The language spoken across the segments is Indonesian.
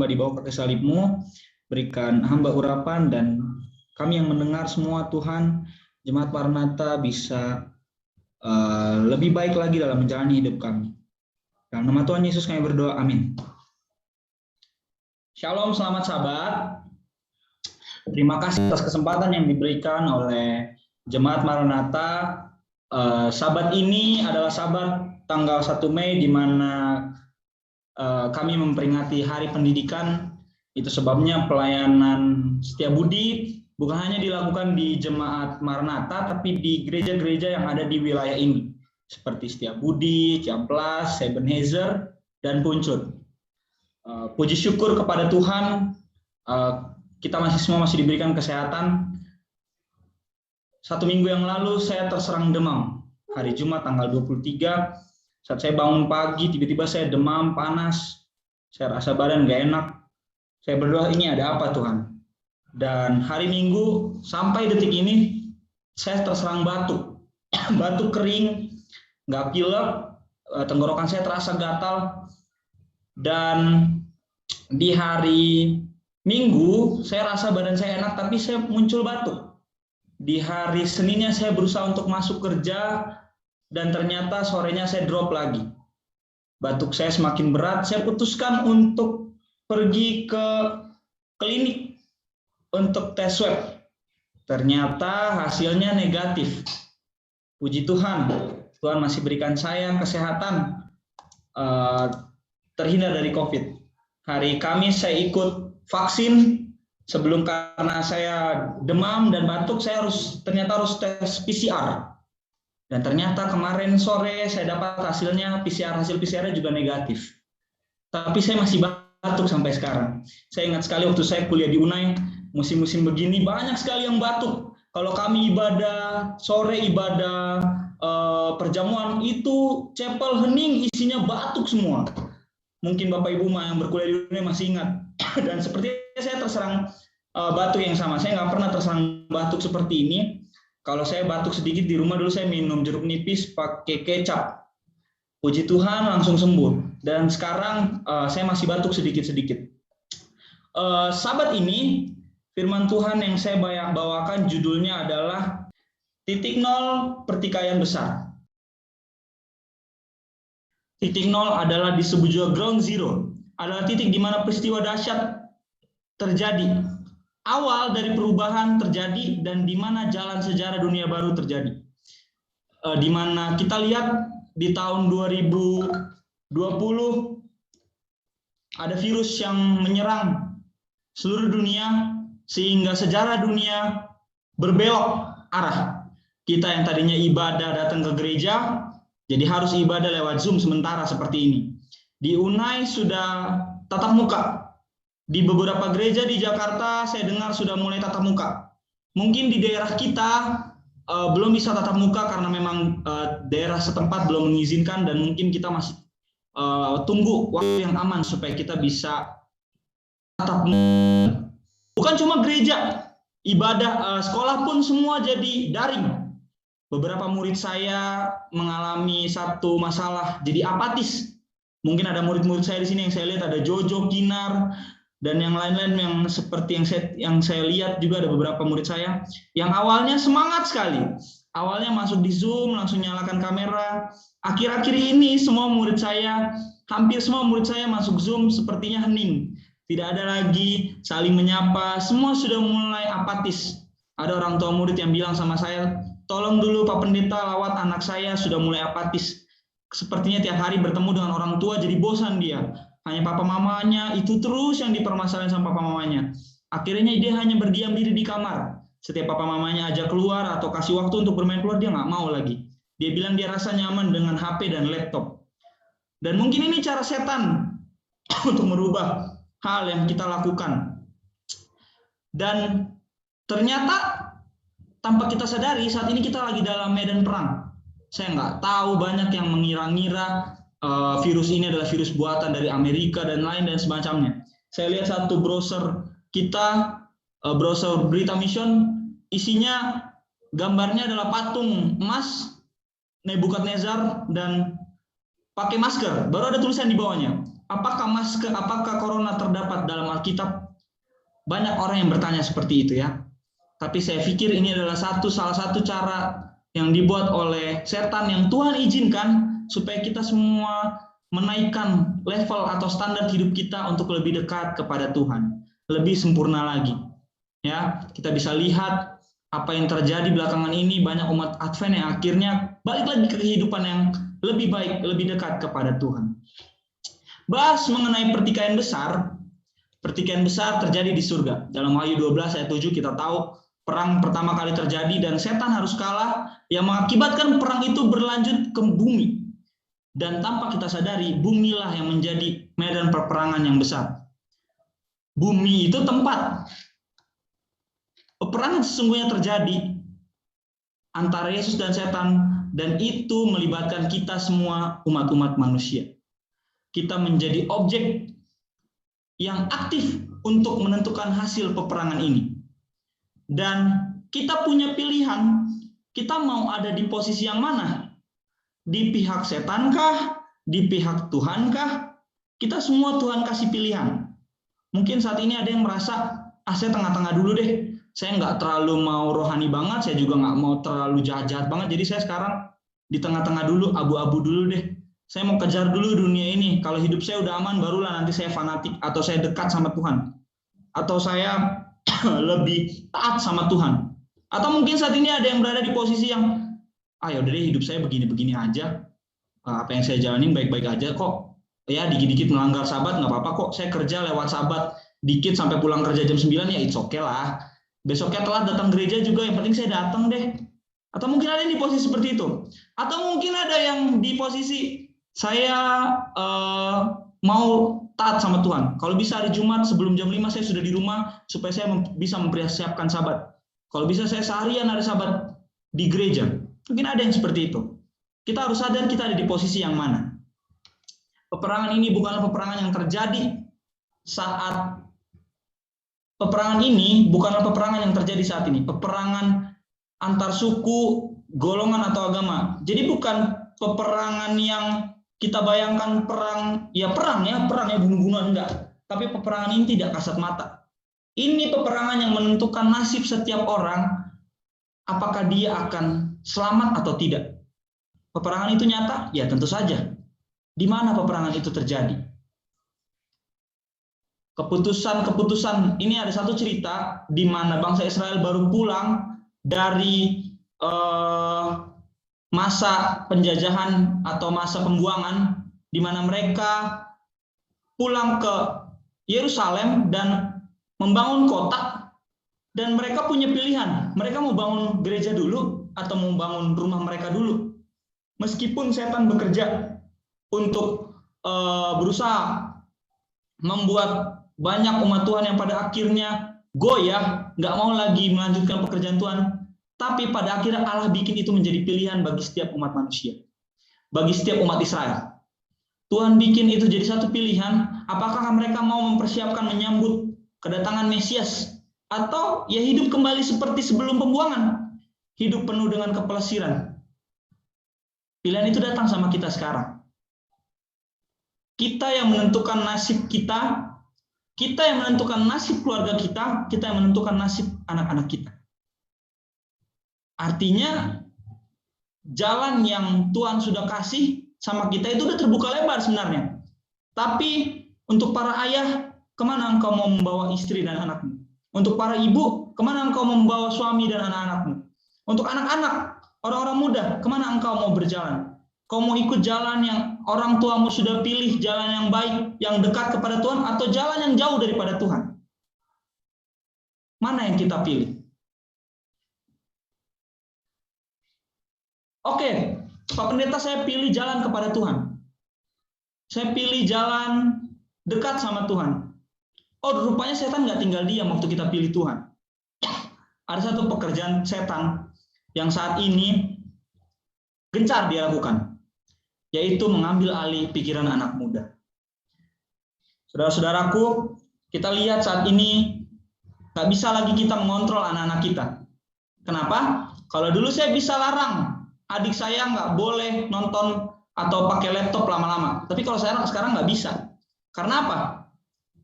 hamba di bawah kaki salib-Mu, berikan hamba urapan dan kami yang mendengar semua Tuhan, Jemaat Maranatha bisa lebih baik lagi dalam menjalani hidup kami. Dalam nama Tuhan Yesus kami berdoa, amin. Shalom, selamat sahabat. Terima kasih atas kesempatan yang diberikan oleh Jemaat Maranatha. Sabat ini adalah sabat tanggal 1 Mei di mana kami memperingati Hari Pendidikan. Itu sebabnya pelayanan setia budi bukan hanya dilakukan di Jemaat Maranatha, tapi di gereja-gereja yang ada di wilayah ini, seperti Setiabudi, Ciamplas, Ebenezer, dan Puncut. Puji syukur kepada Tuhan, kita semua masih diberikan kesehatan. 1 minggu yang lalu saya terserang demam, hari Jumat tanggal 23. Saat saya bangun pagi, tiba-tiba saya demam, panas, saya rasa badan gak enak. Saya berdoa, ini ada apa Tuhan? Dan hari Minggu sampai detik ini, saya terserang batuk. Batuk kering, gak pilek, tenggorokan saya terasa gatal. Dan di hari Minggu, saya rasa badan saya enak, tapi saya muncul batuk. Di hari Seninnya saya berusaha untuk masuk kerja, dan ternyata sorenya saya drop lagi. Batuk saya semakin berat, saya putuskan untuk pergi ke klinik untuk tes swab. Ternyata hasilnya negatif. Puji Tuhan, Tuhan masih berikan saya kesehatan, terhindar dari COVID. Hari Kamis saya ikut vaksin. Sebelum, karena saya demam dan batuk, saya ternyata harus tes PCR. Dan ternyata kemarin sore saya dapat hasilnya hasil PCR juga negatif. Tapi saya masih batuk sampai sekarang. Saya ingat sekali waktu saya kuliah di Unai, musim-musim begini banyak sekali yang batuk. Kalau kami ibadah sore, ibadah perjamuan, itu chapel hening isinya batuk semua. Mungkin Bapak Ibu yang berkuliah di Unai masih ingat. Dan sepertinya saya terserang batuk yang sama. Saya nggak pernah terserang batuk seperti ini. Kalau saya batuk sedikit di rumah dulu, saya minum jeruk nipis pakai kecap. Puji Tuhan langsung sembuh. Dan sekarang saya masih batuk sedikit-sedikit. Sabat ini, firman Tuhan yang saya bawakan judulnya adalah titik nol pertikaian besar. Titik nol adalah disebut juga ground zero. Adalah titik di mana peristiwa dahsyat terjadi. Awal dari perubahan terjadi dan di mana jalan sejarah dunia baru terjadi. Di mana kita lihat di tahun 2020 ada virus yang menyerang seluruh dunia sehingga sejarah dunia berbelok arah. Kita yang tadinya ibadah datang ke gereja, jadi harus ibadah lewat Zoom sementara seperti ini. Di Unai sudah tatap muka. Di beberapa gereja di Jakarta saya dengar sudah mulai tatap muka. Mungkin di daerah kita belum bisa tatap muka karena memang daerah setempat belum mengizinkan, dan mungkin kita masih tunggu waktu yang aman supaya kita bisa tatap muka. Bukan cuma gereja, ibadah, sekolah pun semua jadi daring. Beberapa murid saya mengalami satu masalah, jadi apatis. Mungkin ada murid-murid saya di sini yang saya lihat, ada Jojo, Kinar, dan yang lain-lain yang seperti yang saya lihat juga ada beberapa murid saya yang awalnya semangat sekali. Awalnya masuk di Zoom, langsung nyalakan kamera. Akhir-akhir ini hampir semua murid saya masuk Zoom sepertinya hening. Tidak ada lagi saling menyapa, semua sudah mulai apatis. Ada orang tua murid yang bilang sama saya, tolong dulu Pak Pendeta lawat anak saya, sudah mulai apatis. Sepertinya tiap hari bertemu dengan orang tua jadi bosan dia. Hanya papa mamanya itu terus yang dipermasalahin sama papa mamanya. Akhirnya dia hanya berdiam diri di kamar. Setiap papa mamanya ajak keluar atau kasih waktu untuk bermain keluar, dia nggak mau lagi. Dia bilang dia rasa nyaman dengan HP dan laptop. Dan mungkin ini cara setan untuk merubah hal yang kita lakukan. Dan ternyata tanpa kita sadari saat ini kita lagi dalam medan perang. Saya nggak tahu, banyak yang mengira-ngira virus ini adalah virus buatan dari Amerika dan lain dan semacamnya. Saya lihat satu browser kita, browser Berita Mission, isinya gambarnya adalah patung emas Nebukadnezar dan pakai masker. Baru ada tulisan di bawahnya, apakah corona terdapat dalam Alkitab? Banyak orang yang bertanya seperti itu ya. Tapi saya pikir ini adalah salah satu cara yang dibuat oleh setan yang Tuhan izinkan supaya kita semua menaikkan level atau standar hidup kita untuk lebih dekat kepada Tuhan, lebih sempurna lagi. Ya, kita bisa lihat apa yang terjadi belakangan ini, banyak umat Advent yang akhirnya balik lagi ke kehidupan yang lebih baik, lebih dekat kepada Tuhan. Bahas mengenai pertikaian besar terjadi di surga. Dalam Wahyu 12 ayat 7 kita tahu perang pertama kali terjadi dan setan harus kalah, yang mengakibatkan perang itu berlanjut ke bumi. Dan tanpa kita sadari, bumilah yang menjadi medan perperangan yang besar. Bumi itu tempat peperangan sesungguhnya terjadi antara Yesus dan setan, dan itu melibatkan kita semua umat-umat manusia. Kita menjadi objek yang aktif untuk menentukan hasil peperangan ini. Dan kita punya pilihan, kita mau ada di posisi yang mana? Di pihak setankah? Di pihak Tuhankah? Kita semua Tuhan kasih pilihan. Mungkin saat ini ada yang merasa, saya tengah-tengah dulu deh. Saya nggak terlalu mau rohani banget, saya juga nggak mau terlalu jahat-jahat banget. Jadi saya sekarang di tengah-tengah dulu, abu-abu dulu deh. Saya mau kejar dulu dunia ini. Kalau hidup saya udah aman, barulah nanti saya fanatik atau saya dekat sama Tuhan. Atau saya lebih taat sama Tuhan. Atau mungkin saat ini ada yang berada di posisi yang, ya udah deh hidup saya begini-begini aja. Apa yang saya jalanin baik-baik aja kok. Ya dikit-dikit melanggar sabat nggak apa-apa kok. Saya kerja lewat sabat dikit sampai pulang kerja jam 9 ya it's okay lah. Besoknya telat datang gereja juga, yang penting saya datang deh. Atau mungkin ada yang di posisi seperti itu. Atau mungkin ada yang di posisi saya mau taat sama Tuhan. Kalau bisa hari Jumat sebelum jam 5 saya sudah di rumah supaya saya bisa mempersiapkan sabat. Kalau bisa saya seharian hari sabat di gereja. Mungkin ada yang seperti itu. Kita harus sadar kita ada di posisi yang mana. Peperangan ini bukanlah peperangan yang terjadi saat peperangan yang terjadi saat ini. Peperangan antar suku, golongan atau agama. Jadi bukan peperangan yang kita bayangkan perang ya bunuh-bunuhan enggak. Tapi peperangan ini tidak kasat mata. Ini peperangan yang menentukan nasib setiap orang, apakah dia akan selamat atau tidak. Peperangan itu nyata? Ya tentu saja. Di mana peperangan itu terjadi? Keputusan, ini ada satu cerita di mana bangsa Israel baru pulang dari masa penjajahan atau masa pembuangan, di mana mereka pulang ke Yerusalem dan membangun kota, dan mereka punya pilihan, mereka mau bangun gereja dulu atau mau bangun rumah mereka dulu. Meskipun setan bekerja untuk berusaha membuat banyak umat Tuhan yang pada akhirnya goyah, nggak mau lagi melanjutkan pekerjaan Tuhan, tapi pada akhirnya Allah bikin itu menjadi pilihan bagi setiap umat manusia, bagi setiap umat Israel. Tuhan bikin itu jadi satu pilihan, apakah mereka mau mempersiapkan menyambut kedatangan Mesias, atau ya hidup kembali seperti sebelum pembuangan, hidup penuh dengan kepelesiran. Pilihan itu datang sama kita sekarang. Kita yang menentukan nasib kita yang menentukan nasib keluarga kita yang menentukan nasib anak-anak kita. Artinya, jalan yang Tuhan sudah kasih sama kita itu udah terbuka lebar sebenarnya. Tapi untuk para ayah, kemana engkau mau membawa istri dan anakmu? Untuk para ibu, kemana engkau membawa suami dan anak-anakmu? Untuk anak-anak, orang-orang muda, kemana engkau mau berjalan? Kau mau ikut jalan yang orang tuamu sudah pilih, jalan yang baik, yang dekat kepada Tuhan, atau jalan yang jauh daripada Tuhan? Mana yang kita pilih? Oke, Pak Pendeta, saya pilih jalan kepada Tuhan. Saya pilih jalan dekat sama Tuhan. Oh, rupanya setan nggak tinggal diam waktu kita pilih Tuhan. Ada satu pekerjaan setan yang saat ini gencar dia lakukan, yaitu mengambil alih pikiran anak muda. Saudara-saudaraku, kita lihat saat ini nggak bisa lagi kita mengontrol anak-anak kita. Kenapa? Kalau dulu saya bisa larang adik saya nggak boleh nonton atau pakai laptop lama-lama, tapi kalau sekarang nggak bisa. Karena apa?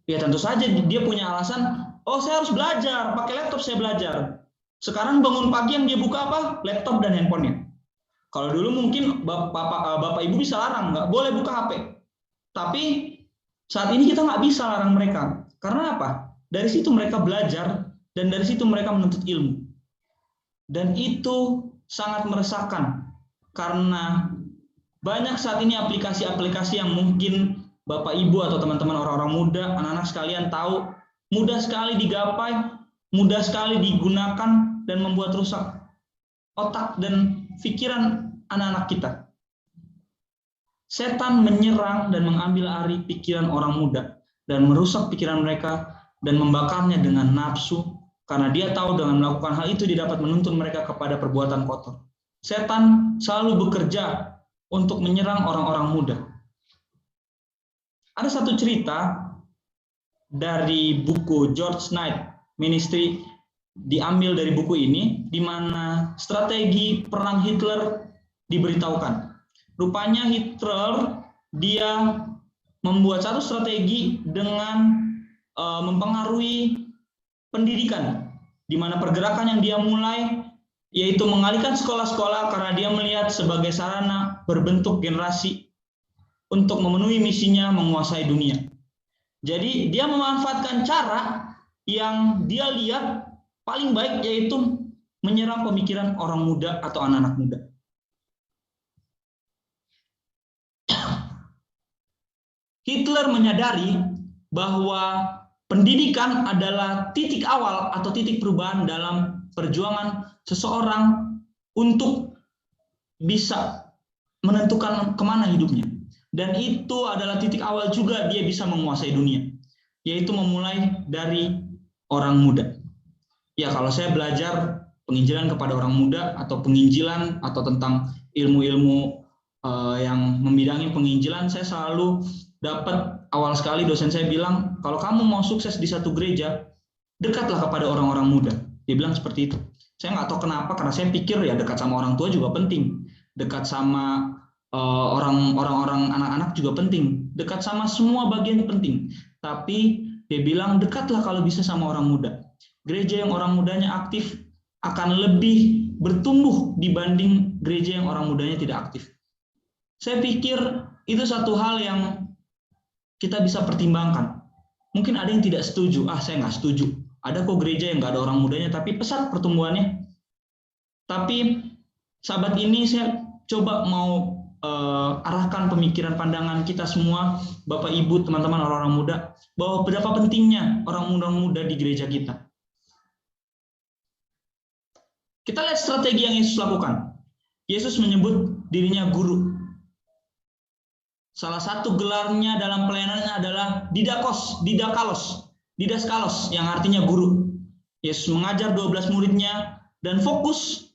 Ya tentu saja dia punya alasan, oh saya harus belajar, pakai laptop saya belajar. Sekarang bangun pagi yang dia buka apa? Laptop dan handphonenya. Kalau dulu mungkin bapak ibu bisa larang, nggak boleh buka HP. Tapi saat ini kita nggak bisa larang mereka. Karena apa? Dari situ mereka belajar dan dari situ mereka menuntut ilmu. Dan itu sangat meresahkan karena banyak saat ini aplikasi-aplikasi yang mungkin Bapak Ibu atau teman-teman orang-orang muda, anak-anak sekalian tahu, mudah sekali digapai, mudah sekali digunakan dan membuat rusak otak dan pikiran anak-anak kita. Setan menyerang dan mengambil alih pikiran orang muda dan merusak pikiran mereka dan membakarnya dengan nafsu karena dia tahu dengan melakukan hal itu dia dapat menuntun mereka kepada perbuatan kotor. Setan selalu bekerja untuk menyerang orang-orang muda. Ada satu cerita dari buku George Knight Ministry, diambil dari buku ini, di mana strategi perang Hitler diberitahukan. Rupanya Hitler dia membuat satu strategi dengan mempengaruhi pendidikan, di mana pergerakan yang dia mulai yaitu mengalihkan sekolah-sekolah karena dia melihat sebagai sarana berbentuk generasi untuk memenuhi misinya menguasai dunia. Jadi dia memanfaatkan cara yang dia lihat paling baik, yaitu menyerang pemikiran orang muda atau anak-anak muda. Hitler menyadari bahwa pendidikan adalah titik awal atau titik perubahan dalam perjuangan seseorang untuk bisa menentukan kemana hidupnya. Dan itu adalah titik awal juga dia bisa menguasai dunia, yaitu memulai dari orang muda. Ya, kalau saya belajar penginjilan kepada orang muda atau penginjilan atau tentang ilmu-ilmu yang membidangi penginjilan, saya selalu dapat awal sekali dosen saya bilang, kalau kamu mau sukses di satu gereja, dekatlah kepada orang-orang muda. Dia bilang seperti itu. Saya nggak tahu kenapa, karena saya pikir ya dekat sama orang tua juga penting, dekat sama orang-orang anak-anak juga penting, dekat sama semua bagian penting. Tapi dia bilang dekatlah kalau bisa sama orang muda. Gereja yang orang mudanya aktif akan lebih bertumbuh dibanding gereja yang orang mudanya tidak aktif. Saya pikir itu satu hal yang kita bisa pertimbangkan. Mungkin ada yang tidak setuju, saya nggak setuju. Ada kok gereja yang nggak ada orang mudanya, tapi pesat pertumbuhannya. Tapi sahabat ini saya coba mau arahkan pemikiran pandangan kita semua, Bapak Ibu, teman-teman orang-orang muda, bahwa berapa pentingnya orang muda di gereja kita. Kita lihat strategi yang Yesus lakukan. Yesus menyebut dirinya guru. Salah satu gelarnya dalam pelayanannya adalah didaskalos, yang artinya guru. Yesus mengajar 12 muridnya dan fokus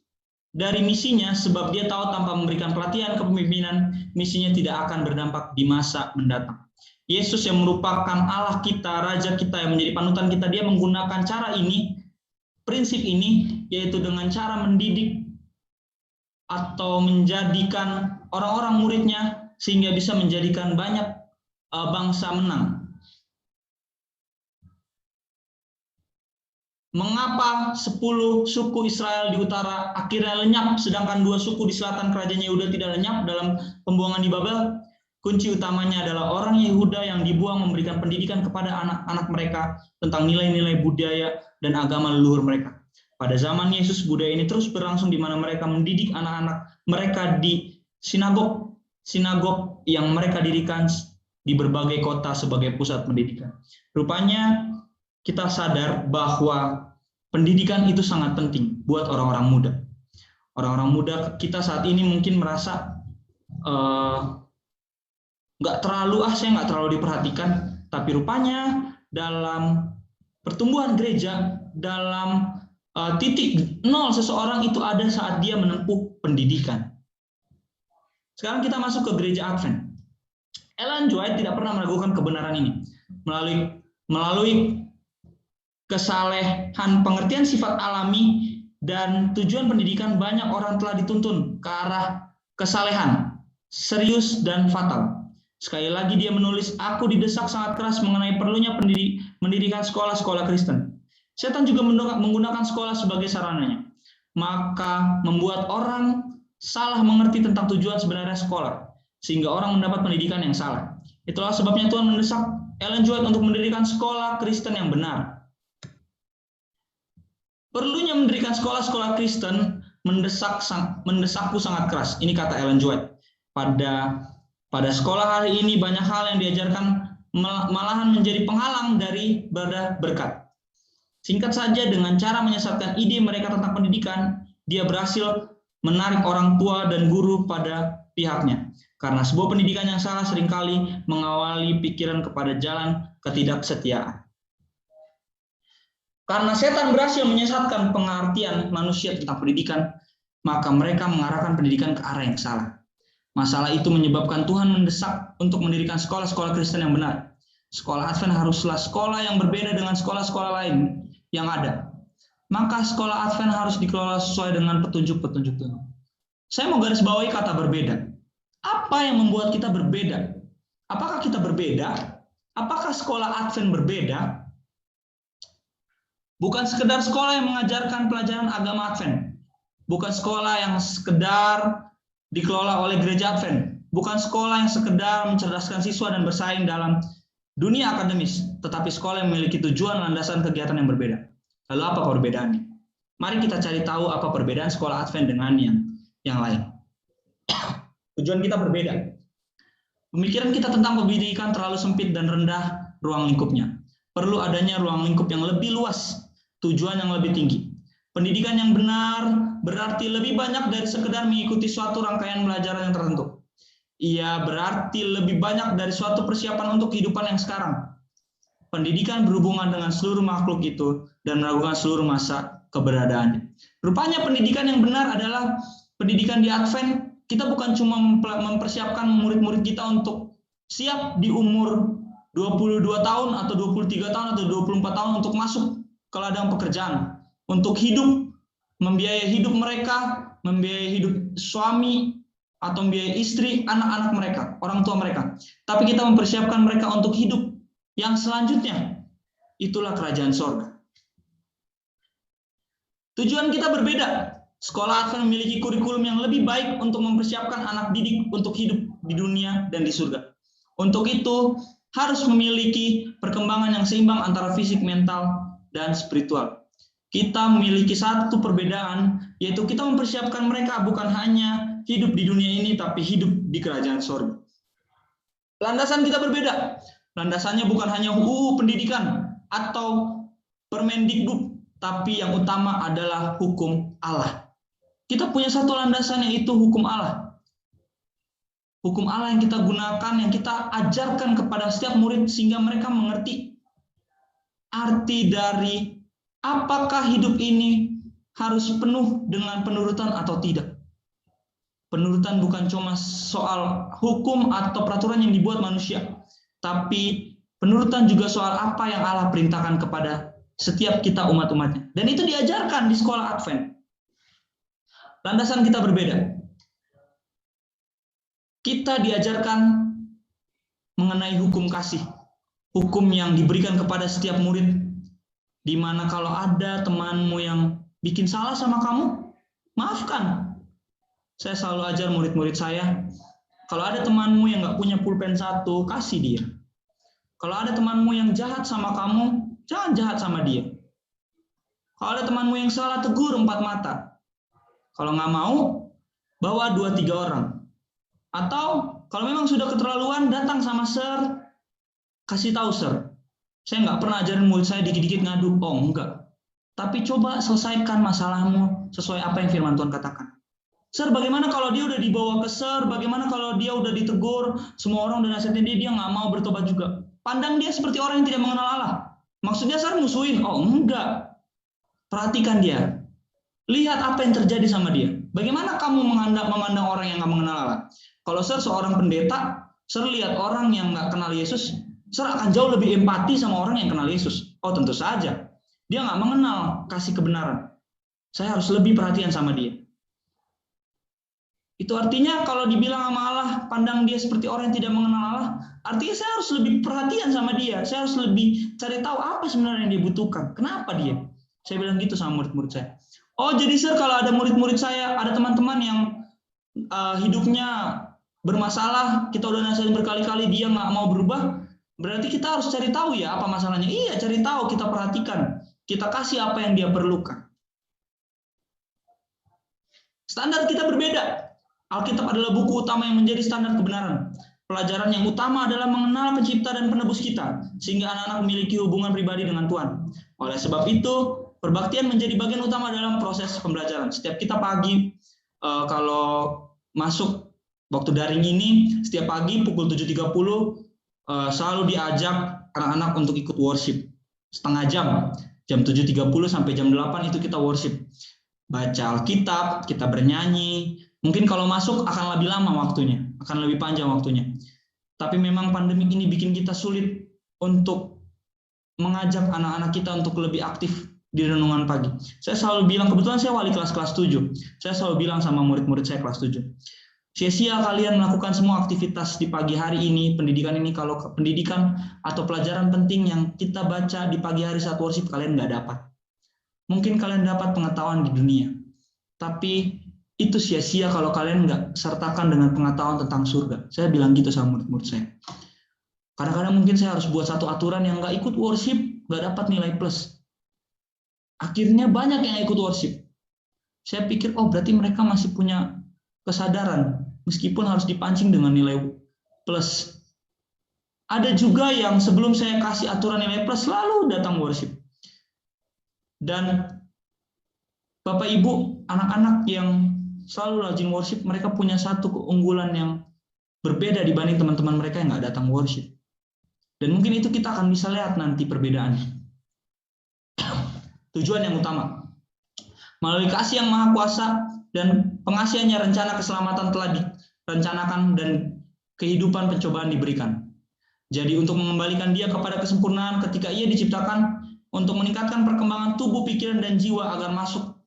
dari misinya sebab dia tahu tanpa memberikan pelatihan kepemimpinan, misinya tidak akan berdampak di masa mendatang. Yesus yang merupakan Allah kita, Raja kita yang menjadi panutan kita, dia menggunakan cara ini, prinsip ini, yaitu dengan cara mendidik atau menjadikan orang-orang muridnya sehingga bisa menjadikan banyak bangsa menang. Mengapa 10 suku Israel di utara akhirnya lenyap, sedangkan 2 suku di selatan kerajaan Yehuda tidak lenyap dalam pembuangan di Babel? Kunci utamanya adalah orang Yehuda yang dibuang memberikan pendidikan kepada anak-anak mereka tentang nilai-nilai budaya dan agama leluhur mereka. Pada zaman Yesus, budaya ini terus berlangsung di mana mereka mendidik anak-anak mereka di sinagog yang mereka dirikan di berbagai kota sebagai pusat pendidikan. Rupanya kita sadar bahwa pendidikan itu sangat penting buat orang-orang muda. Orang-orang muda kita saat ini mungkin merasa saya nggak terlalu diperhatikan, tapi rupanya dalam pertumbuhan gereja, dalam titik nol seseorang itu ada saat dia menempuh pendidikan. Sekarang kita masuk ke gereja Advent. Ellen G. White tidak pernah meragukan kebenaran ini. Melalui kesalehan pengertian sifat alami dan tujuan pendidikan, banyak orang telah dituntun ke arah kesalehan serius dan fatal. Sekali lagi dia menulis, aku didesak sangat keras mengenai perlunya mendirikan sekolah-sekolah Kristen. Setan juga menggunakan sekolah sebagai sarananya. Maka membuat orang salah mengerti tentang tujuan sebenarnya sekolah, sehingga orang mendapat pendidikan yang salah. Itulah sebabnya Tuhan mendesak Ellen G. White untuk mendirikan sekolah Kristen yang benar. Perlunya mendirikan sekolah-sekolah Kristen mendesakku sangat keras. Ini kata Ellen G. White. Pada sekolah hari ini banyak hal yang diajarkan malahan menjadi penghalang dari berkat. Singkat saja, dengan cara menyesatkan ide mereka tentang pendidikan, dia berhasil menarik orang tua dan guru pada pihaknya. Karena sebuah pendidikan yang salah seringkali mengawali pikiran kepada jalan ketidaksetiaan. Karena setan berhasil menyesatkan pengertian manusia tentang pendidikan, maka mereka mengarahkan pendidikan ke arah yang salah. Masalah itu menyebabkan Tuhan mendesak untuk mendirikan sekolah-sekolah Kristen yang benar. Sekolah Advent haruslah sekolah yang berbeda dengan sekolah-sekolah lain yang ada. Maka sekolah Advent harus dikelola sesuai dengan petunjuk-petunjuk Tuhan. Saya mau garis bawahi kata berbeda. Apa yang membuat kita berbeda? Apakah kita berbeda? Apakah sekolah Advent berbeda? Bukan sekedar sekolah yang mengajarkan pelajaran agama Advent. Bukan sekolah yang sekedar dikelola oleh gereja Advent. Bukan sekolah yang sekedar mencerdaskan siswa dan bersaing dalam dunia akademis. Tetapi sekolah yang memiliki tujuan landasan kegiatan yang berbeda. Lalu apa perbedaannya? Mari kita cari tahu apa perbedaan sekolah Advent dengan yang lain. Tujuan kita berbeda. Pemikiran kita tentang pendidikan terlalu sempit dan rendah ruang lingkupnya. Perlu adanya ruang lingkup yang lebih luas, tujuan yang lebih tinggi. Pendidikan yang benar berarti lebih banyak dari sekedar mengikuti suatu rangkaian pelajaran yang tertentu. Ia berarti lebih banyak dari suatu persiapan untuk kehidupan yang sekarang. Pendidikan berhubungan dengan seluruh makhluk itu dan melakukan seluruh masa keberadaannya. Rupanya pendidikan yang benar adalah pendidikan di Advent. Kita bukan cuma mempersiapkan murid-murid kita untuk siap di umur 22 tahun atau 23 tahun atau 24 tahun untuk masuk ke ladang pekerjaan, untuk hidup, membiayai hidup mereka, membiayai hidup suami atau membiayai istri, anak-anak mereka, orang tua mereka. Tapi kita mempersiapkan mereka untuk hidup yang selanjutnya. Itulah kerajaan sorga. Tujuan kita berbeda. Sekolah Advent memiliki kurikulum yang lebih baik untuk mempersiapkan anak didik untuk hidup di dunia dan di surga. Untuk itu, harus memiliki perkembangan yang seimbang antara fisik, mental, dan spiritual. Kita memiliki satu perbedaan, yaitu kita mempersiapkan mereka bukan hanya hidup di dunia ini, tapi hidup di kerajaan sorga. Landasan kita berbeda. Landasannya bukan hanya pendidikan atau Permendikbud, tapi yang utama adalah hukum Allah. Kita punya satu landasan, yaitu hukum Allah. Hukum Allah yang kita gunakan, yang kita ajarkan kepada setiap murid sehingga mereka mengerti arti dari apakah hidup ini harus penuh dengan penurutan atau tidak. Penurutan bukan cuma soal hukum atau peraturan yang dibuat manusia, tapi penurutan juga soal apa yang Allah perintahkan kepada setiap kita umat-umatnya. Dan itu diajarkan di sekolah Advent. Landasan kita berbeda. Kita diajarkan mengenai hukum kasih. Hukum yang diberikan kepada setiap murid. Di mana kalau ada temanmu yang bikin salah sama kamu, maafkan. Saya selalu ajar murid-murid saya, kalau ada temanmu yang nggak punya pulpen satu, kasih dia. Kalau ada temanmu yang jahat sama kamu, jangan jahat sama dia. Kalau ada temanmu yang salah, tegur 4 mata. Kalau nggak mau, bawa 2-3 orang. Atau kalau memang sudah keterlaluan, datang sama Sir, kasih tahu Sir. Saya nggak pernah ajarin murid saya dikit-dikit ngadu. Oh, enggak. Tapi coba selesaikan masalahmu sesuai apa yang firman Tuhan katakan. Sir, bagaimana kalau dia udah dibawa ke Sir? Bagaimana kalau dia udah ditegur? Semua orang udah nasihatin dia nggak mau bertobat juga. Pandang dia seperti orang yang tidak mengenal Allah. Maksudnya Sir musuhin? Oh, enggak. Perhatikan dia. Lihat apa yang terjadi sama dia. Bagaimana kamu memandang orang yang nggak mengenal Allah? Kalau Sir seorang pendeta, Sir lihat orang yang nggak kenal Yesus, Sir akan jauh lebih empati sama orang yang kenal Yesus. Oh, tentu saja. Dia nggak mengenal kasih kebenaran. Saya harus lebih perhatian sama dia. Itu artinya kalau dibilang sama Allah, pandang dia seperti orang yang tidak mengenal Allah, artinya saya harus lebih perhatian sama dia. Saya harus lebih cari tahu apa sebenarnya yang dia butuhkan. Kenapa dia? Saya bilang gitu sama murid-murid saya. Oh, jadi sir, kalau ada murid-murid saya, ada teman-teman yang hidupnya bermasalah, kita udah nasihatin berkali-kali, dia nggak mau berubah, berarti kita harus cari tahu ya apa masalahnya. Iya, cari tahu, kita perhatikan, kita kasih apa yang dia perlukan. Standar kita berbeda. Alkitab adalah buku utama yang menjadi standar kebenaran. Pelajaran yang utama adalah mengenal pencipta dan penebus kita, sehingga anak-anak memiliki hubungan pribadi dengan Tuhan. Oleh sebab itu, perbaktian menjadi bagian utama dalam proses pembelajaran. Setiap kita pagi, kalau masuk waktu daring ini, setiap pagi pukul 7.30, selalu diajak anak-anak untuk ikut worship. Setengah jam, jam 7.30 sampai jam 8 itu kita worship. Baca Alkitab, kita bernyanyi. Mungkin kalau masuk akan lebih lama waktunya, akan lebih panjang waktunya. Tapi memang pandemi ini bikin kita sulit untuk mengajak anak-anak kita untuk lebih aktif di renungan pagi. Saya selalu bilang, kebetulan saya wali kelas 7. Saya selalu bilang sama murid-murid saya kelas 7. Sia-sia kalian melakukan semua aktivitas di pagi hari ini, pendidikan ini, kalau pendidikan atau pelajaran penting yang kita baca di pagi hari saat worship kalian nggak dapat. Mungkin kalian dapat pengetahuan di dunia, tapi itu sia-sia kalau kalian nggak sertakan dengan pengetahuan tentang surga. Saya bilang gitu sama murid-murid saya. Kadang-kadang mungkin saya harus buat satu aturan yang nggak ikut worship, nggak dapat nilai plus. Akhirnya banyak yang ikut worship. Saya pikir, oh berarti mereka masih punya kesadaran, meskipun harus dipancing dengan nilai plus. Ada juga yang sebelum saya kasih aturan nilai plus, selalu datang worship. Dan Bapak Ibu, anak-anak yang selalu rajin worship, mereka punya satu keunggulan yang berbeda dibanding teman-teman mereka yang nggak datang worship. Dan mungkin itu kita akan bisa lihat nanti perbedaannya. Tujuan yang utama, melalui kasih yang maha kuasa dan pengasihannya, rencana keselamatan telah direncanakan dan kehidupan pencobaan diberikan. Jadi untuk mengembalikan dia kepada kesempurnaan ketika ia diciptakan, untuk meningkatkan perkembangan tubuh, pikiran, dan jiwa agar masuk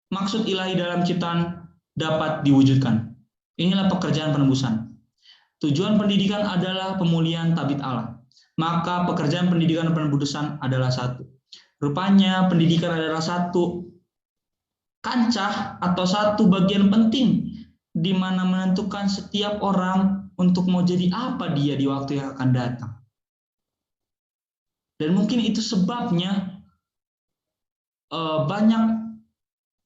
maksud ilahi dalam ciptaan dapat diwujudkan. Inilah pekerjaan penebusan. Tujuan pendidikan adalah pemulihan tabit Allah. Maka pekerjaan pendidikan dan penebusan adalah satu. Rupanya pendidikan adalah satu kancah atau satu bagian penting di mana menentukan setiap orang untuk mau jadi apa dia di waktu yang akan datang. Dan mungkin itu sebabnya banyak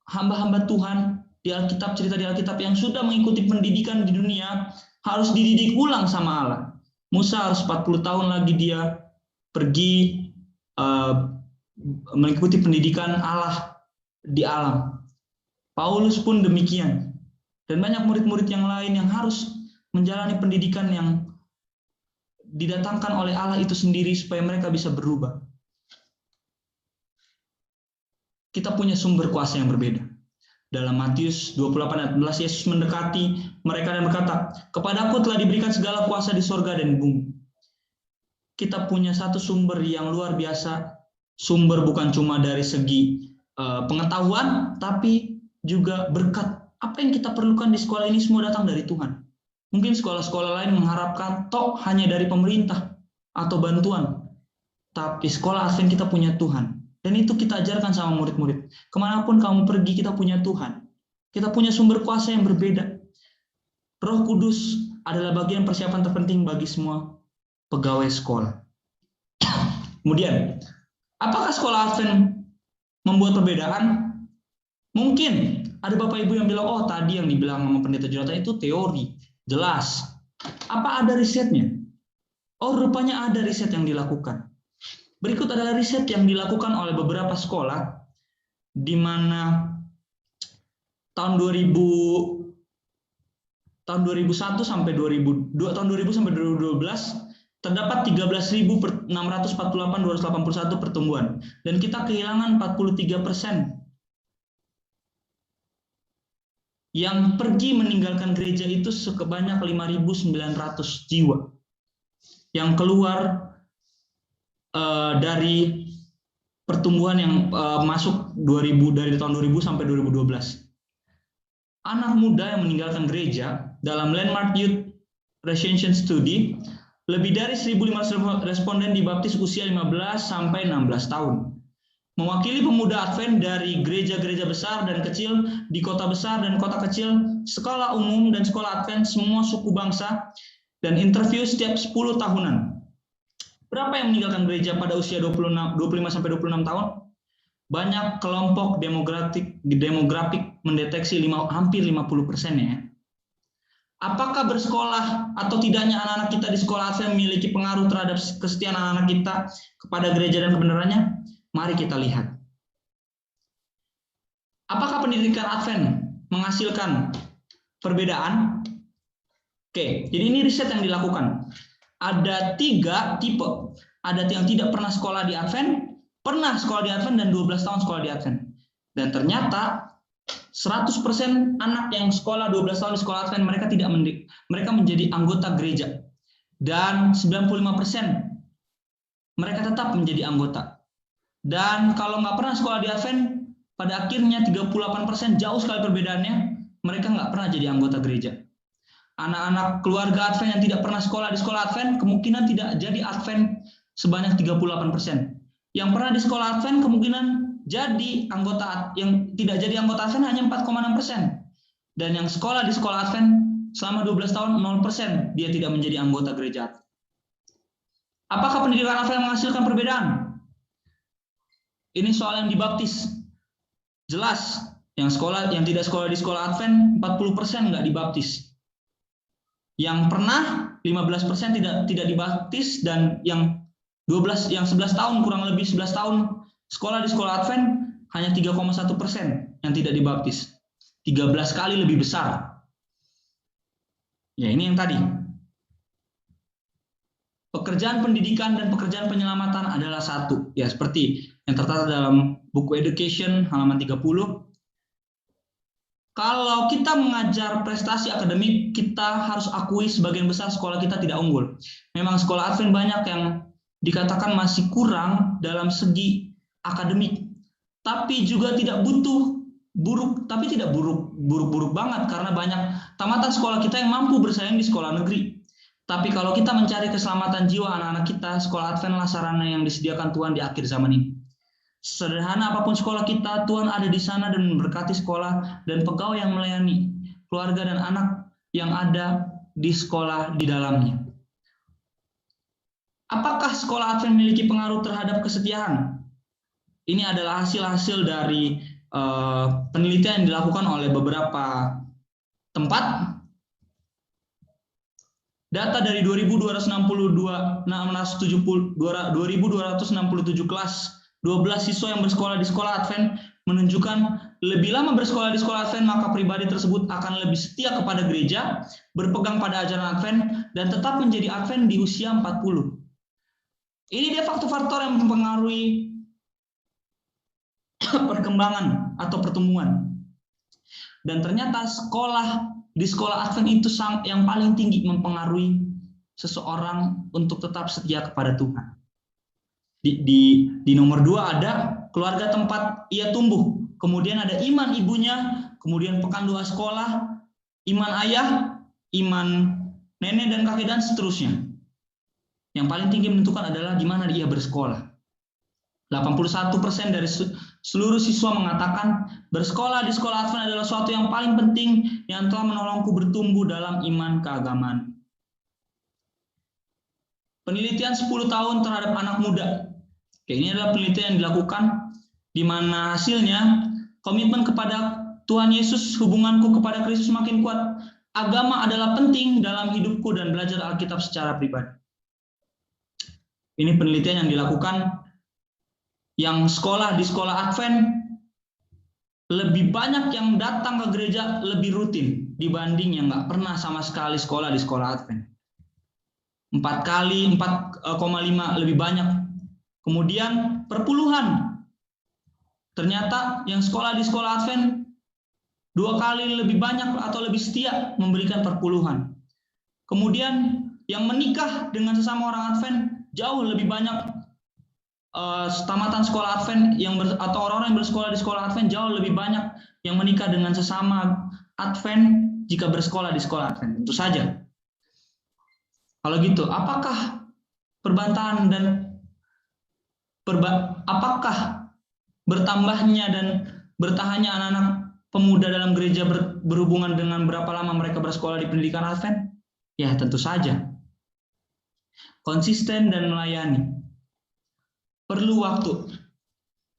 hamba-hamba Tuhan di Alkitab, cerita di Alkitab yang sudah mengikuti pendidikan di dunia harus dididik ulang sama Allah. Musa harus 40 tahun lagi dia pergi mengikuti pendidikan Allah di alam. Paulus pun demikian. Dan banyak murid-murid yang lain yang harus menjalani pendidikan yang didatangkan oleh Allah itu sendiri supaya mereka bisa berubah. Kita punya sumber kuasa yang berbeda. Dalam Matius 28 ayat 11, Yesus mendekati mereka dan berkata, "Kepadaku telah diberikan segala kuasa di sorga dan di bumi." Kita punya satu sumber yang luar biasa. Sumber bukan cuma dari segi pengetahuan, tapi juga berkat. Apa yang kita perlukan di sekolah ini semua datang dari Tuhan. Mungkin sekolah-sekolah lain mengharapkan tok hanya dari pemerintah atau bantuan. Tapi sekolah Advent kita punya Tuhan. Dan itu kita ajarkan sama murid-murid. Kemanapun kamu pergi, kita punya Tuhan. Kita punya sumber kuasa yang berbeda. Roh Kudus adalah bagian persiapan terpenting bagi semua pegawai sekolah. Kemudian, apakah sekolah Advent membuat perbedaan? Mungkin ada Bapak Ibu yang bilang, oh tadi yang dibilang sama Pendeta Jonathan itu teori. Jelas. Apa ada risetnya? Oh, rupanya ada riset yang dilakukan. Berikut adalah riset yang dilakukan oleh beberapa sekolah di mana tahun 2001 sampai 2012 terdapat 13.648.281 pertumbuhan dan kita kehilangan 43%. Yang pergi meninggalkan gereja itu sebanyak 5.900 jiwa. Yang keluar dari pertumbuhan yang masuk dari tahun 2000 sampai 2012. anak muda yang meninggalkan gereja dalam Landmark Youth Recension Study, lebih dari 1.500 responden dibaptis usia 15 sampai 16 tahun. Mewakili pemuda Advent dari gereja-gereja besar dan kecil di kota besar dan kota kecil, sekolah umum dan sekolah Advent semua suku bangsa, dan interview setiap 10 tahunan. Berapa yang meninggalkan gereja pada usia 25 sampai 26 tahun? Banyak kelompok demografik mendeteksi hampir 50% ya. Apakah bersekolah atau tidaknya anak-anak kita di sekolah Advent memiliki pengaruh terhadap kesetiaan anak-anak kita kepada gereja dan kebenarannya? Mari kita lihat. Apakah pendidikan Advent menghasilkan perbedaan? Oke, jadi ini riset yang dilakukan. Ada 3 tipe. Ada yang tidak pernah sekolah di Advent, pernah sekolah di Advent, dan 12 tahun sekolah di Advent. Dan ternyata 100% anak yang sekolah 12 tahun di sekolah Advent, mereka menjadi anggota gereja. Dan 95% mereka tetap menjadi anggota. Dan kalau nggak pernah sekolah di Advent, pada akhirnya 38%, jauh sekali perbedaannya, mereka nggak pernah jadi anggota gereja. Anak-anak keluarga Advent yang tidak pernah sekolah di sekolah Advent, kemungkinan tidak jadi Advent sebanyak 38%. Yang pernah di sekolah Advent, kemungkinan jadi anggota, yang tidak jadi anggota Advent hanya 4,6%. Dan yang sekolah di sekolah Advent selama 12 tahun, 0%, dia tidak menjadi anggota gereja. Apakah pendidikan Advent menghasilkan perbedaan? Ini soal yang dibaptis. Jelas, yang tidak sekolah di sekolah Advent 40% nggak dibaptis. Yang pernah 15% tidak dibaptis, dan yang 11 tahun, kurang lebih 11 tahun sekolah di sekolah Advent hanya 3,1% yang tidak dibaptis. 13 kali lebih besar. Ya, ini yang tadi. Pekerjaan pendidikan dan pekerjaan penyelamatan adalah satu. Ya, seperti yang tertera dalam buku Education halaman 30. Kalau kita mengajar prestasi akademik, kita harus akui sebagian besar sekolah kita tidak unggul. Memang sekolah Advent banyak yang dikatakan masih kurang dalam segi akademik. Tapi juga tidak buruk-buruk banget, karena banyak tamatan sekolah kita yang mampu bersaing di sekolah negeri. Tapi kalau kita mencari keselamatan jiwa anak-anak kita, sekolah Advent lah sarana yang disediakan Tuhan di akhir zaman ini. Sederhana apapun sekolah kita, Tuhan ada di sana dan memberkati sekolah dan pegawai yang melayani, keluarga dan anak yang ada di sekolah di dalamnya. Apakah sekolah Advent memiliki pengaruh terhadap kesetiaan? Ini adalah hasil-hasil dari penelitian yang dilakukan oleh beberapa tempat. Data dari 2.267 kelas 12 siswa yang bersekolah di sekolah Advent menunjukkan lebih lama bersekolah di sekolah Advent, maka pribadi tersebut akan lebih setia kepada gereja, berpegang pada ajaran Advent, dan tetap menjadi Advent di usia 40. Ini dia faktor-faktor yang mempengaruhi perkembangan atau pertumbuhan. Dan ternyata di sekolah Advent itu yang paling tinggi mempengaruhi seseorang untuk tetap setia kepada Tuhan. Di nomor 2 ada keluarga tempat ia tumbuh, kemudian ada iman ibunya, kemudian pekan doa sekolah, iman ayah, iman nenek dan kakek, dan seterusnya. Yang paling tinggi menentukan adalah di mana dia bersekolah. 81% dari seluruh siswa mengatakan bersekolah di sekolah Advent adalah suatu yang paling penting yang telah menolongku bertumbuh dalam iman keagamaan. Penelitian 10 tahun terhadap anak muda. Oke, ini adalah penelitian yang dilakukan di mana hasilnya komitmen kepada Tuhan Yesus, hubunganku kepada Kristus makin kuat. Agama adalah penting dalam hidupku dan belajar Alkitab secara pribadi. Ini penelitian yang dilakukan yang sekolah di sekolah Advent, lebih banyak yang datang ke gereja lebih rutin dibanding yang nggak pernah sama sekali sekolah di sekolah Advent. 4,5 lebih banyak. Kemudian perpuluhan. Ternyata yang sekolah di sekolah Advent 2 kali lebih banyak atau lebih setia memberikan perpuluhan. Kemudian yang menikah dengan sesama orang Advent jauh lebih banyak tamatan sekolah Advent atau orang-orang yang bersekolah di sekolah Advent jauh lebih banyak yang menikah dengan sesama Advent jika bersekolah di sekolah Advent. Tentu saja. Kalau gitu, apakah perbantahan dan apakah bertambahnya dan bertahannya anak-anak pemuda dalam gereja berhubungan dengan berapa lama mereka bersekolah di pendidikan Advent? Ya, tentu saja. Konsisten dan melayani. Perlu waktu.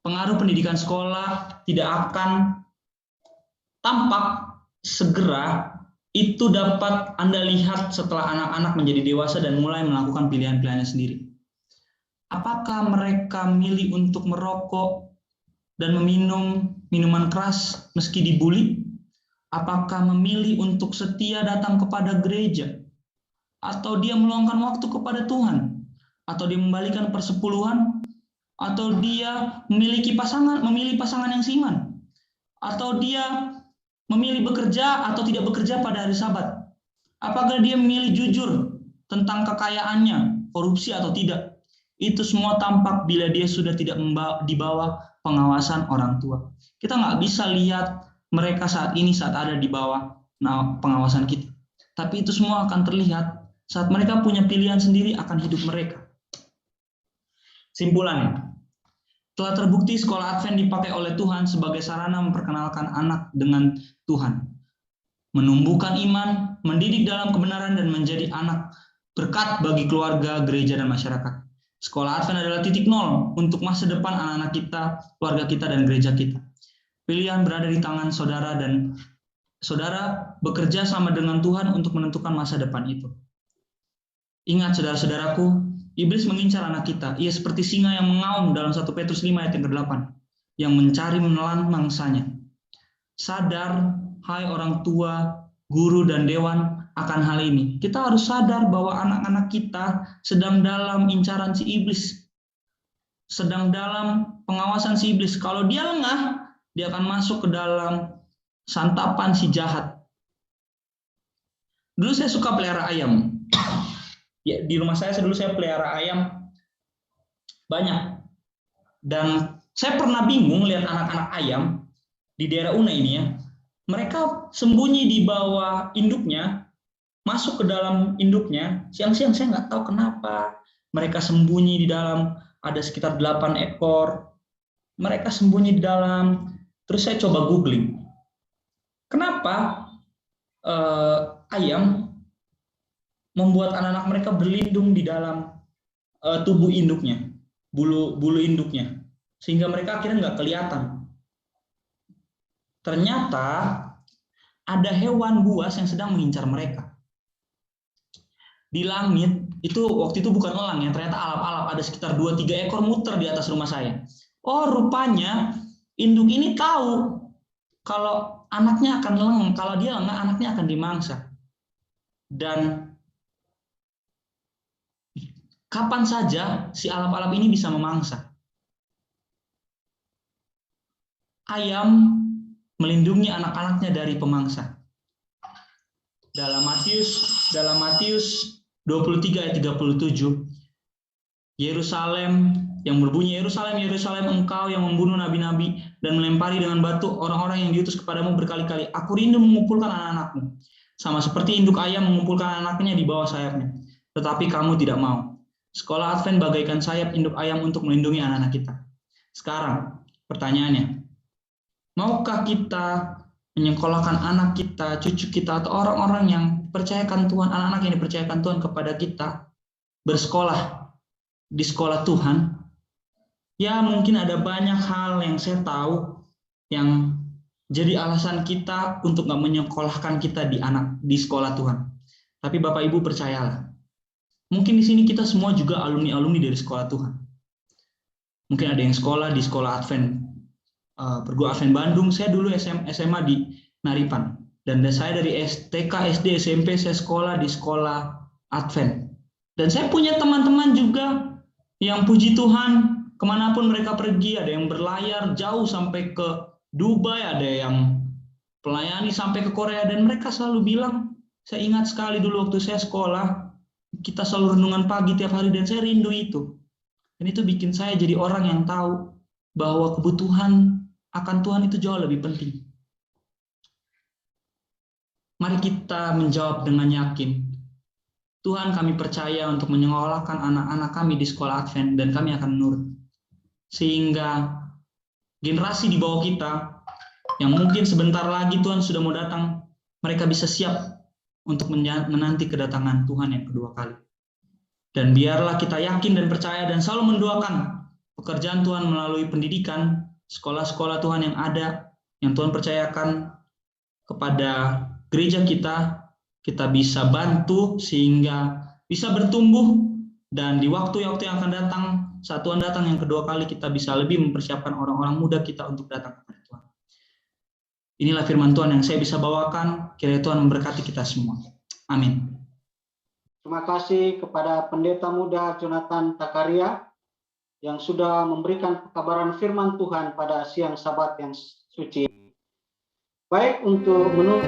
Pengaruh pendidikan sekolah tidak akan tampak segera, itu dapat Anda lihat setelah anak-anak menjadi dewasa dan mulai melakukan pilihan-pilihannya sendiri. Apakah mereka milih untuk merokok dan meminum minuman keras meski dibully? Apakah memilih untuk setia datang kepada gereja? Atau dia meluangkan waktu kepada Tuhan? Atau dia membalikan persepuluhan? Atau dia memilih pasangan yang seiman? Atau dia memilih bekerja atau tidak bekerja pada hari Sabat? Apakah dia memilih jujur tentang kekayaannya, korupsi atau tidak? Itu semua tampak bila dia sudah tidak di bawah pengawasan orang tua. Kita nggak bisa lihat mereka saat ada di bawah pengawasan kita. Tapi itu semua akan terlihat saat mereka punya pilihan sendiri akan hidup mereka. Simpulannya, telah terbukti sekolah Advent dipakai oleh Tuhan sebagai sarana memperkenalkan anak dengan Tuhan, menumbuhkan iman, mendidik dalam kebenaran, dan menjadi anak berkat bagi keluarga, gereja, dan masyarakat. Sekolah Advent adalah titik nol untuk masa depan anak-anak kita, keluarga kita, dan gereja kita. Pilihan berada di tangan saudara dan saudara bekerja sama dengan Tuhan untuk menentukan masa depan itu. Ingat saudara-saudaraku, iblis mengincar anak kita. Ia seperti singa yang mengaum dalam 1 Petrus 5 ayat yang ke-8, yang mencari menelan mangsanya. Sadar, hai orang tua, guru, dan dewan, akan hal ini. Kita harus sadar bahwa anak-anak kita sedang dalam incaran si iblis. Sedang dalam pengawasan si iblis. Kalau dia lengah, dia akan masuk ke dalam santapan si jahat. Dulu saya suka pelihara ayam. Ya, di rumah saya dulu saya pelihara ayam banyak. Dan saya pernah bingung lihat anak-anak ayam di daerah Una ini ya. Mereka sembunyi di bawah induknya, masuk ke dalam induknya. Siang-siang saya nggak tahu kenapa. Mereka sembunyi di dalam, ada sekitar 8 ekor. Mereka sembunyi di dalam. Terus saya coba googling. Kenapa ayam membuat anak-anak mereka berlindung di dalam tubuh induknya, bulu induknya, sehingga mereka akhirnya nggak kelihatan. Ternyata ada hewan buas yang sedang mengincar mereka. Di langit, itu waktu itu bukan elang ya, ternyata alap-alap, ada sekitar 2-3 ekor muter di atas rumah saya. Oh, rupanya induk ini tahu kalau anaknya akan lengah, kalau dia lengah, anaknya akan dimangsa. Dan kapan saja si alap-alap ini bisa memangsa. Ayam melindungi anak-anaknya dari pemangsa. Dalam Matius 23 ayat 37, Yerusalem yang berbunyi, Yerusalem, Yerusalem, engkau yang membunuh nabi-nabi dan melempari dengan batu orang-orang yang diutus kepadamu berkali-kali. Aku rindu mengumpulkan anak-anakmu, sama seperti induk ayam mengumpulkan anaknya di bawah sayapnya. Tetapi kamu tidak mau. Sekolah Advent bagaikan sayap induk ayam untuk melindungi anak-anak kita. Sekarang, pertanyaannya, maukah kita menyekolahkan anak kita, cucu kita, atau orang-orang yang percayakan Tuhan, anak-anak yang dipercayakan Tuhan kepada kita, bersekolah di sekolah Tuhan? Ya, mungkin ada banyak hal yang saya tahu yang jadi alasan kita untuk nggak menyekolahkan kita di sekolah Tuhan. Tapi Bapak Ibu percayalah, mungkin di sini kita semua juga alumni-alumni dari sekolah Tuhan. Mungkin ada yang sekolah di sekolah Advent, Pergu Advent Bandung. Saya dulu SMA di Naripan. Dan saya dari TK, SD, SMP, saya sekolah di sekolah Advent. Dan saya punya teman-teman juga yang puji Tuhan, kemanapun mereka pergi, ada yang berlayar jauh sampai ke Dubai, ada yang pelayani sampai ke Korea, dan mereka selalu bilang, saya ingat sekali dulu waktu saya sekolah, kita selalu renungan pagi tiap hari, dan saya rindu itu. Dan itu bikin saya jadi orang yang tahu bahwa kebutuhan akan Tuhan itu jauh lebih penting. Mari kita menjawab dengan yakin. Tuhan, kami percaya untuk menyekolahkan anak-anak kami di sekolah Advent, dan kami akan menurut. Sehingga generasi di bawah kita, yang mungkin sebentar lagi Tuhan sudah mau datang, mereka bisa siap untuk menanti kedatangan Tuhan yang kedua kali. Dan biarlah kita yakin dan percaya dan selalu mendoakan pekerjaan Tuhan melalui pendidikan, sekolah-sekolah Tuhan yang ada, yang Tuhan percayakan kepada gereja kita bisa bantu sehingga bisa bertumbuh, dan di waktu-waktu yang akan datang, saat Tuhan datang yang kedua kali, kita bisa lebih mempersiapkan orang-orang muda kita untuk datang kepada Tuhan. Inilah firman Tuhan yang saya bisa bawakan, kiranya Tuhan memberkati kita semua. Amin. Terima kasih kepada Pendeta Muda Jonathan Takaria yang sudah memberikan pekabaran firman Tuhan pada siang Sabat yang suci. Baik, untuk menutup